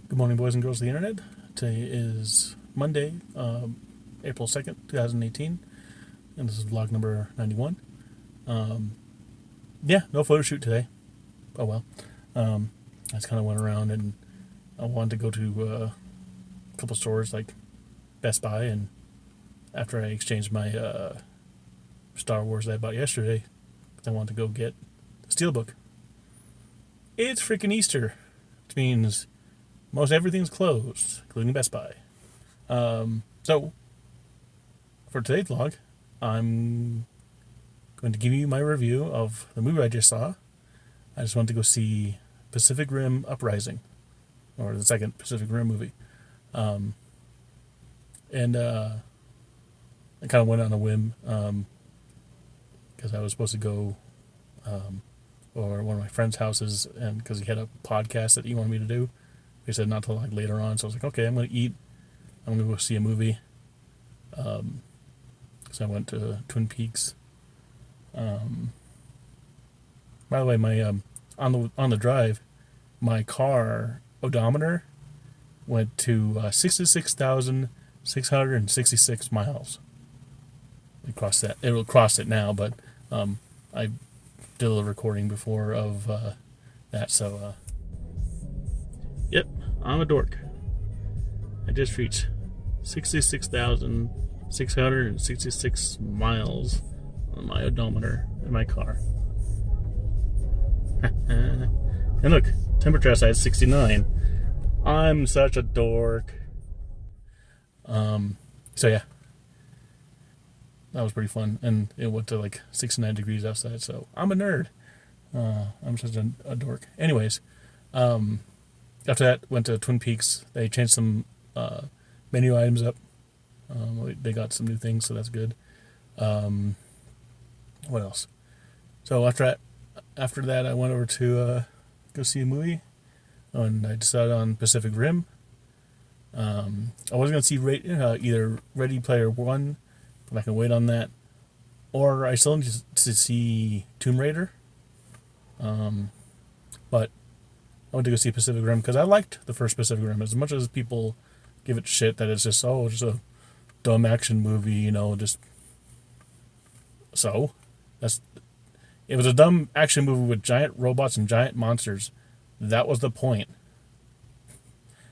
Good morning, boys and girls of the internet. Today is Monday, April 2nd, 2018, and this is vlog number 91. Yeah, no photo shoot today. Oh well. I just kind of went around and I wanted to go to a couple stores like Best Buy, and after I exchanged my Star Wars that I bought yesterday, I wanted to go get the Steelbook. It's freaking Easter, which means most everything's closed, including Best Buy. So, for today's vlog, I'm going to give you my review of the movie I just saw. I just went to go see Pacific Rim Uprising, or the second Pacific Rim movie. And I kind of went on a whim, because I was supposed to go or one of my friend's houses, and because he had a podcast that he wanted me to do. He said not till like later on, so I was like, okay, I'm going to eat. I'm going to go see a movie. So I went to Twin Peaks. By the way, my on the drive, my car odometer went to 66,666 miles. We crossed that. It'll cross it now, but I did a little recording before of that, so yep, I'm a dork. I just reached 66,666 miles on my odometer in my car. And look, temperature outside is 69. I'm such a dork. So yeah, that was pretty fun, and it went to like 69 degrees outside. So I'm a nerd. I'm such a dork. Anyways, after that, went to Twin Peaks. They changed some menu items up. They got some new things, so that's good. What else? So after that, I went over to go see a movie, and I decided on Pacific Rim. I was going to see either Ready Player One, but I can wait on that, or I still need to see Tomb Raider. But I went to go see Pacific Rim because I liked the first Pacific Rim. As much as people give it shit that it's just a dumb action movie, just so it was a dumb action movie with giant robots and giant monsters. That was the point.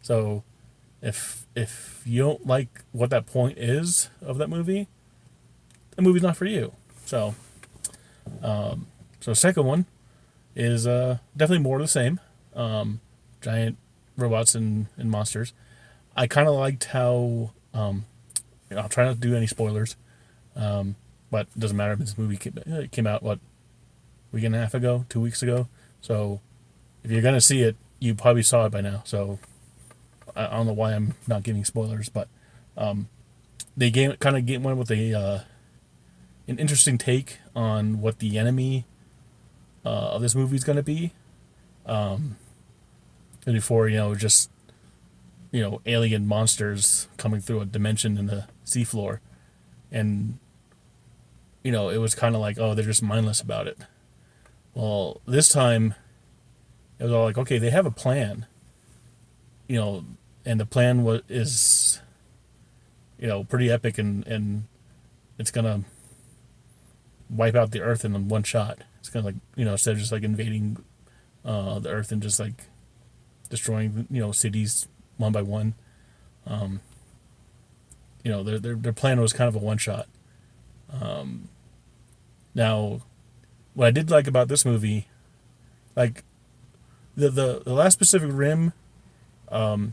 So if you don't like what that point is of that movie, the movie's not for you. So the second one is definitely more of the same. Giant robots and monsters. I kind of liked how I'll try not to do any spoilers, but it doesn't matter if this movie came out a week and a half ago, 2 weeks ago. So if you're gonna see it, you probably saw it by now. So I don't know why I'm not giving spoilers, but they went with an interesting take on what the enemy of this movie is going to be. Before, just alien monsters coming through a dimension in the seafloor, and it was kind of like, oh, they're just mindless about it. Well, this time it was all like, okay, they have a plan, and the plan is pretty epic, and it's gonna wipe out the Earth in one shot. It's gonna instead of just like invading the Earth and just like destroying cities one by one. Their plan was kind of a one shot. Now, what I did like about this movie, like the last Pacific Rim, both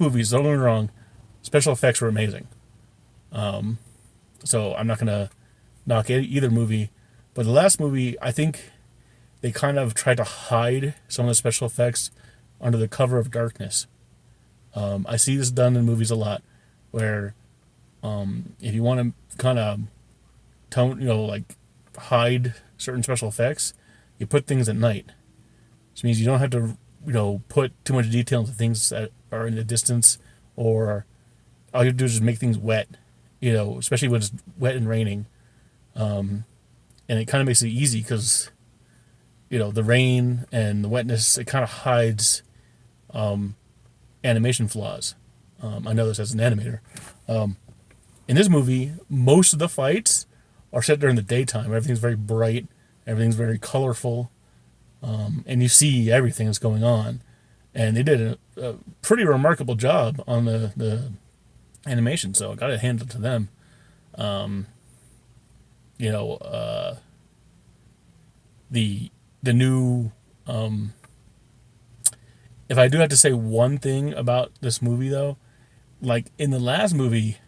movies, don't get me wrong, special effects were amazing. So I'm not gonna knock either movie, but the last movie, I think they kind of tried to hide some of the special effects under the cover of darkness. I see this done in movies a lot, where if you want to kind of hide certain special effects, you put things at night. Which means you don't have to put too much detail into things that are in the distance, or all you have to do is just make things wet, especially when it's wet and raining. And it kind of makes it easy because, the rain and the wetness, it kind of hides animation flaws. I know this as an animator. In this movie, most of the fights are set during the daytime. Everything's very bright. Everything's very colorful. And you see everything that's going on. And they did a pretty remarkable job on the animation, so I got to hand it to them. You know, the new if I do have to say one thing about this movie though, like in the last movie,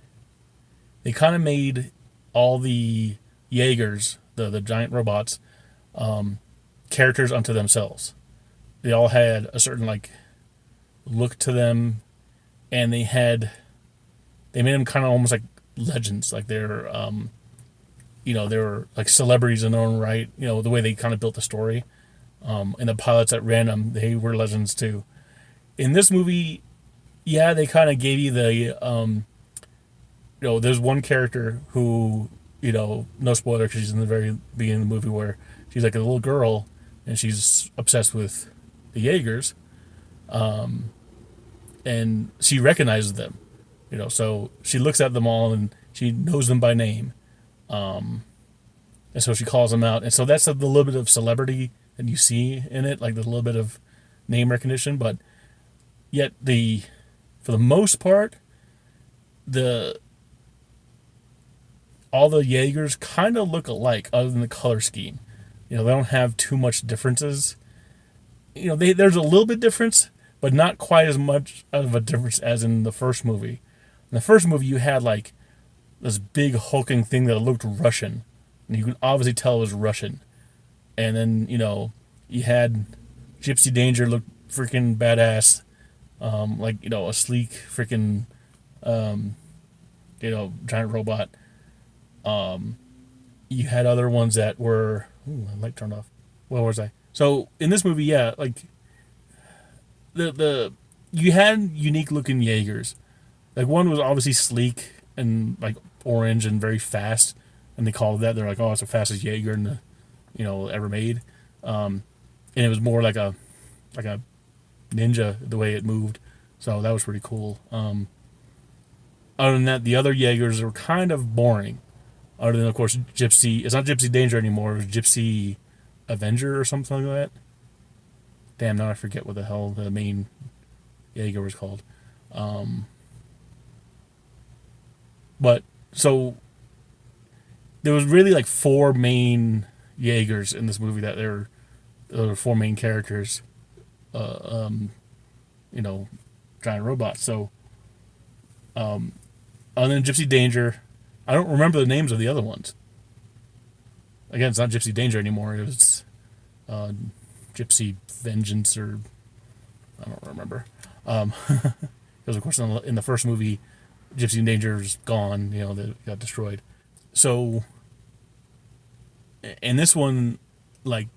they kind of made all the Jaegers, the giant robots, characters unto themselves. They all had a certain like look to them, and they made them kind of almost like legends, like they're they were like celebrities in their own right. You know, the way they kind of built the story. And the pilots at random, they were legends too. In this movie, yeah, they kind of gave you the there's one character who, no spoiler because she's in the very beginning of the movie, where she's like a little girl and she's obsessed with the Jaegers, and she recognizes them, so she looks at them all and she knows them by name, and so she calls them out, and so that's the little bit of celebrity that you see in it, like the little bit of name recognition, but yet for the most part, all the Jaegers kind of look alike, other than the color scheme. They don't have too much differences. There's a little bit difference, but not quite as much of a difference as in the first movie. In the first movie, you had like this big hulking thing that looked Russian, and you can obviously tell it was Russian. And then you had Gypsy Danger look freaking badass, a sleek freaking giant robot. You had other ones that were light turned off. Where was I? So in this movie, yeah, like you had unique looking Jaegers. Like one was obviously sleek and like orange and very fast, and they called it that. They're like, oh, it's the fastest Jaeger in the ever made. And it was more like a ninja the way it moved, so that was pretty cool. Other than that, the other Jaegers were kind of boring. Other than, of course, Gypsy. It's not Gypsy Danger anymore. It was Gypsy Avenger or something like that. Damn, now I forget what the hell the main Jaeger was called. But so there was really like four main Jaegers in this movie that there were four main characters. Giant robots. So, other than Gypsy Danger, I don't remember the names of the other ones. Again, it's not Gypsy Danger anymore. It was Gypsy Vengeance, or I don't remember. Because of course in the first movie, Gypsy Danger's gone. They got destroyed. So in this one, like,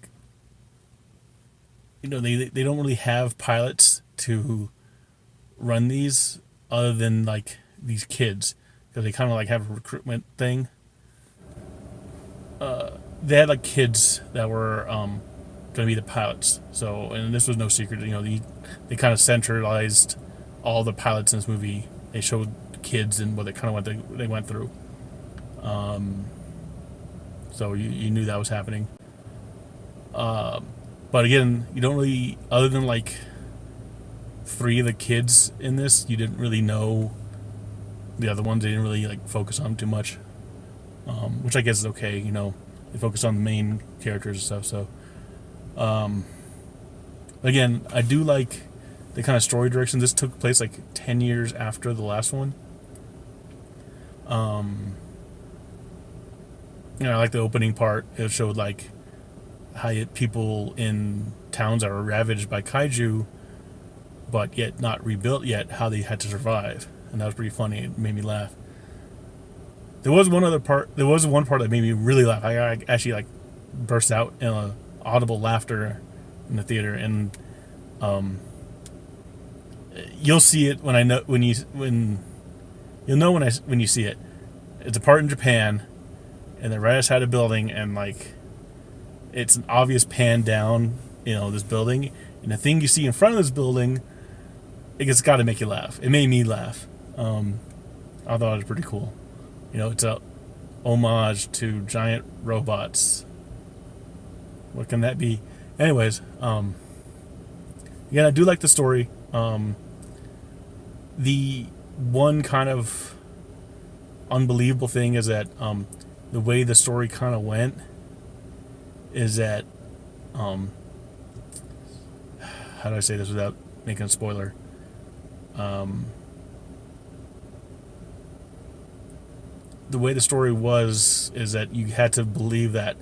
they don't really have pilots to run these other than like these kids, because they kind of like have a recruitment thing. They had like kids that were going to be the pilots. So, and this was no secret. They kind of centralized all the pilots in this movie. They showed the kids and what they went through. So you knew that was happening. But again, you don't really, other than like 3 of the kids in this, you didn't really know the other ones. They didn't really like focus on too much, which I guess is okay. They focus on the main characters and stuff. So, again, I do like the kind of story direction. This took place like 10 years after the last one. I like the opening part. It showed like how people in towns that were ravaged by kaiju, but yet not rebuilt yet, how they had to survive. And that was pretty funny. It made me laugh. There was one part that made me really laugh. I actually like burst out in a audible laughter in the theater, and you'll see it when you see it. It's a part in Japan, and they're right outside a building, and like it's an obvious pan down, this building, and the thing you see in front of this building it's got to make you laugh. It made me laugh. I thought it was pretty cool. It's a homage to giant robots. What can that be? Anyways, yeah, I do like the story. The one kind of unbelievable thing is that the way the story kind of went is that how do I say this without making a spoiler? The way the story is that you had to believe that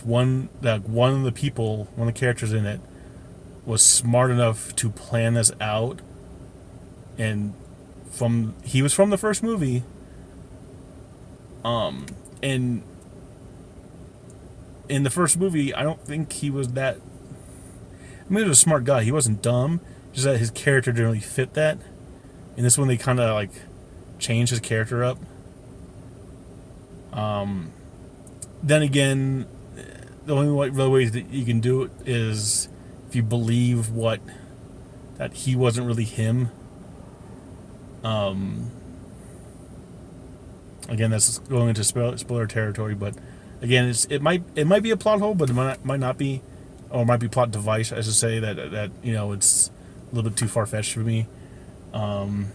one of the people, one of the characters in it, was smart enough to plan this out, and he was from the first movie, and in the first movie, I don't think he was that. I mean, he was a smart guy. He wasn't dumb. Just that his character didn't really fit that. In this one, they kind of like changed his character up. Then again, the only real way that you can do it is if you believe that he wasn't really him. Again, that's going into spoiler territory, but again, it might be a plot hole, but it might not be, or it might be plot device. I should say that it's a little bit too far fetched for me. But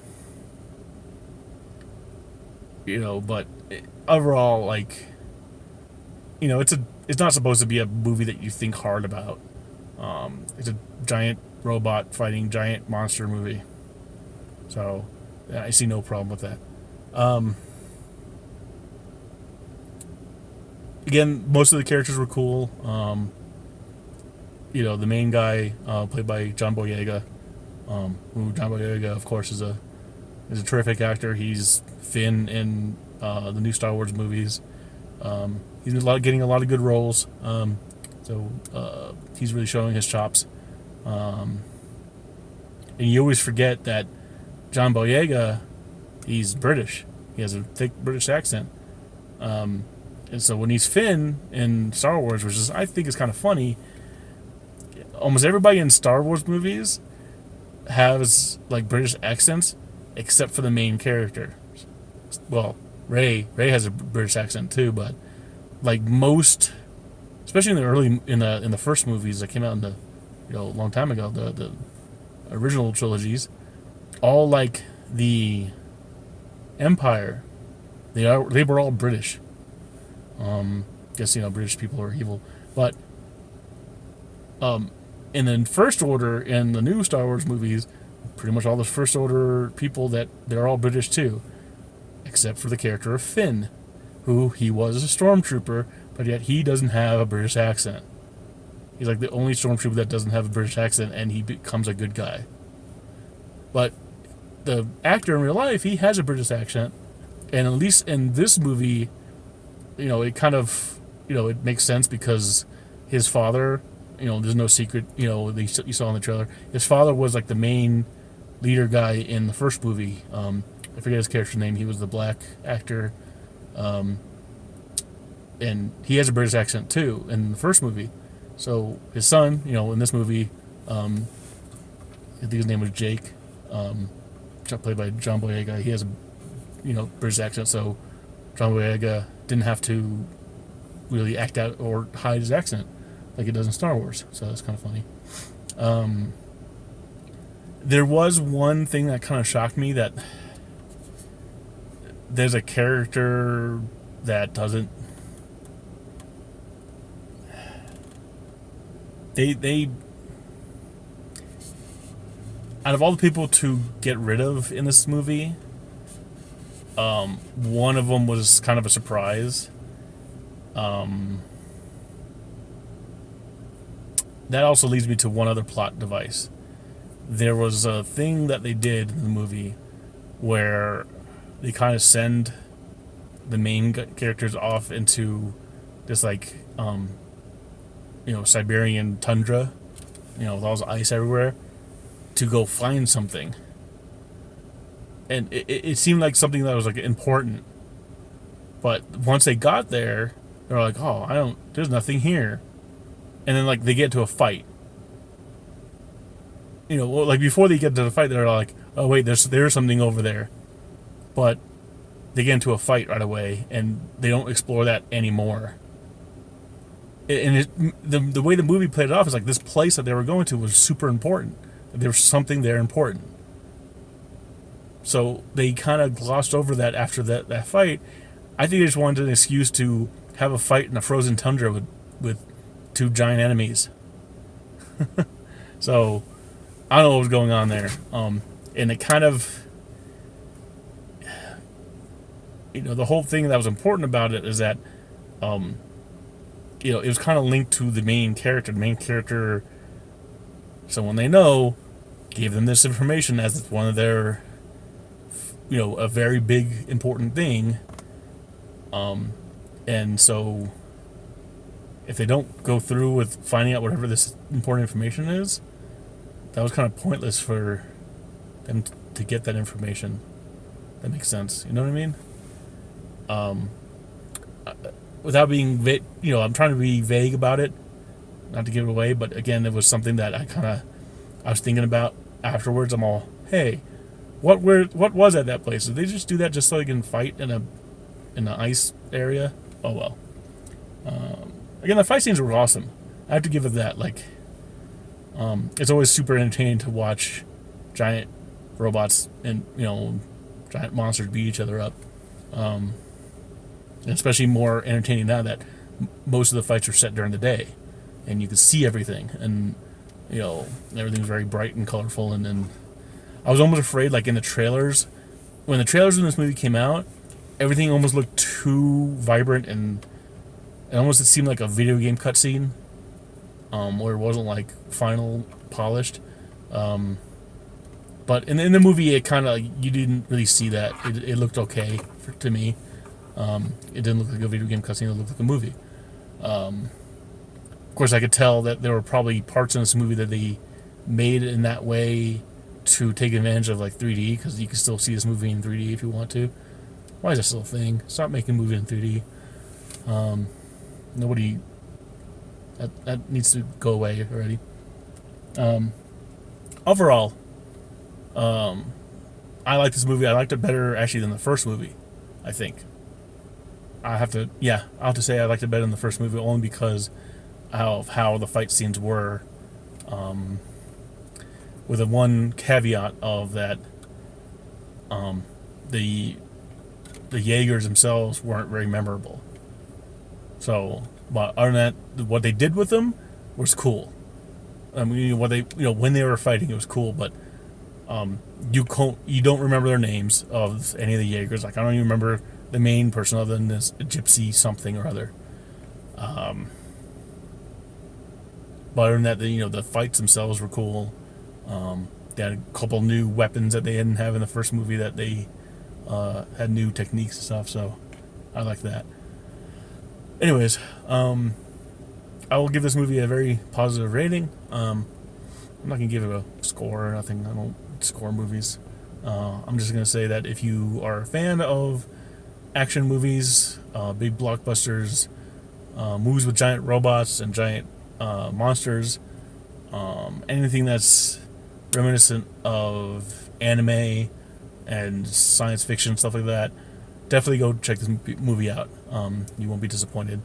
overall, like, it's not supposed to be a movie that you think hard about. It's a giant robot fighting giant monster movie, so I see no problem with that. Again, most of the characters were cool. The main guy, played by John Boyega, who John Boyega, of course, is a terrific actor. He's Finn in the new Star Wars movies. He's getting a lot of good roles. So he's really showing his chops. And you always forget that John Boyega, he's British. He has a thick British accent. And so when he's Finn in Star Wars, I think is kind of funny, almost everybody in Star Wars movies has like British accents except for the main character. Well, Rey has a British accent too, but like most, especially in the first movies that came out in the a long time ago, the original trilogies, all like the Empire, they were all British. Guess British people are evil, but in the First Order in the new Star Wars movies, pretty much all the First Order people they're all British too, except for the character of Finn, who he was a stormtrooper, but yet he doesn't have a British accent. He's like the only stormtrooper that doesn't have a British accent, and he becomes a good guy. But the actor in real life, he has a British accent, and at least in this movie, it kind of, it makes sense because his father, there's no secret, you saw in the trailer, his father was like the main leader guy in the first movie. I forget his character's name. He was the black actor, and he has a British accent too in the first movie. So his son, in this movie, I think his name was Jake, played by John Boyega. He has a British accent, so John Boyega didn't have to really act out or hide his accent like it does in Star Wars. So that's kind of funny. There was one thing that kind of shocked me, that there's a character that doesn't. They out of all the people to get rid of in this movie, one of them was kind of a surprise. That also leads me to one other plot device. There was a thing that they did in the movie where they kind of send the main characters off into this like Siberian tundra, with all this ice everywhere, to go find something. And it seemed like something that was like important, but once they got there, they're like, oh, there's nothing here. And then like they get to a fight, well, like before they get to the fight, they're like, oh wait, there's something over there, but they get into a fight right away, and they don't explore that anymore. And the way the movie played it off is like this place that they were going to was super important. There was something there important. So they kind of glossed over that after that fight. I think they just wanted an excuse to have a fight in a frozen tundra with two giant enemies. So I don't know what was going on there. And it kind of, the whole thing that was important about it is that, it was kind of linked to the main character. The main character, someone they know, gave them this information as one of their, a very big, important thing. And so if they don't go through with finding out whatever this important information is, that was kind of pointless for them to get that information. That makes sense. You know what I mean? Without being I'm trying to be vague about it, not to give it away, but again, it was something that I was thinking about afterwards. I'm all, hey, what was at that place? Did they just do that just so they can fight in the ice area? Oh well. Again, the fight scenes were awesome. I have to give it that. Like, it's always super entertaining to watch giant robots and giant monsters beat each other up. And especially more entertaining now that most of the fights are set during the day, and you can see everything, and everything's very bright and colorful. And then I was almost afraid, like in the trailers, when the trailers in this movie came out, everything almost looked too vibrant, and it seemed like a video game cutscene, where it wasn't like final polished. But in the movie, it kind of you didn't really see that. It looked okay to me. It didn't look like a video game cutscene. It looked like a movie. Of course, I could tell that there were probably parts in this movie that they made in that way to take advantage of like 3D, because you can still see this movie in 3D if you want to. Why is that still a thing? Stop making movies in 3D. Nobody. That needs to go away already. Overall, I like this movie. I liked it better actually than the first movie, I think. I'll have to say I liked it better than the first movie, only because of how the fight scenes were. With the one caveat of that, the Jaegers themselves weren't very memorable. So, but other than that, what they did with them was cool. I mean, when they were fighting, it was cool. But you don't remember their names of any of the Jaegers. Like, I don't even remember the main person other than this gypsy something or other. But other than that, the fights themselves were cool. They had a couple new weapons that they didn't have in the first movie, that they had new techniques and stuff. So I like that. Anyways, I will give this movie a very positive rating. I'm not going to give it a score or nothing. I don't score movies. I'm just going to say that if you are a fan of action movies, big blockbusters, movies with giant robots and giant monsters, anything that's reminiscent of anime and science fiction, stuff like that, definitely go check this movie out. You won't be disappointed.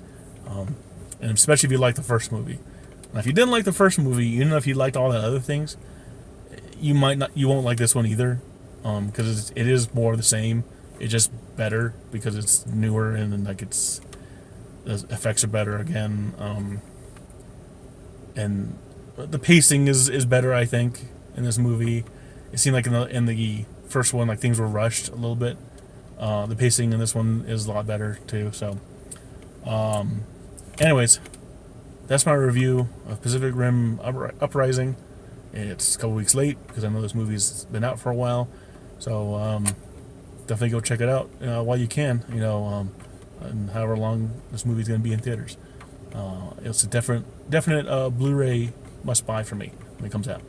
And especially if you like the first movie. Now, if you didn't like the first movie, even if you liked all the other things, you won't like this one either, because it is more of the same. It's just better because it's newer, and like the effects are better again. And the pacing is better, I think, in this movie. It seemed like in the first one, like things were rushed a little bit. The pacing in this one is a lot better too. So, anyways, that's my review of Pacific Rim Uprising. It's a couple weeks late because I know this movie's been out for a while. So definitely go check it out while you can. And however long this movie's going to be in theaters. It's a definite Blu-ray must-buy for me when it comes out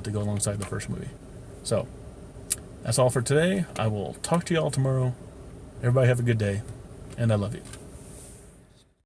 to go alongside the first movie. So that's all for today. I will talk to you all tomorrow. Everybody have a good day, and I love you.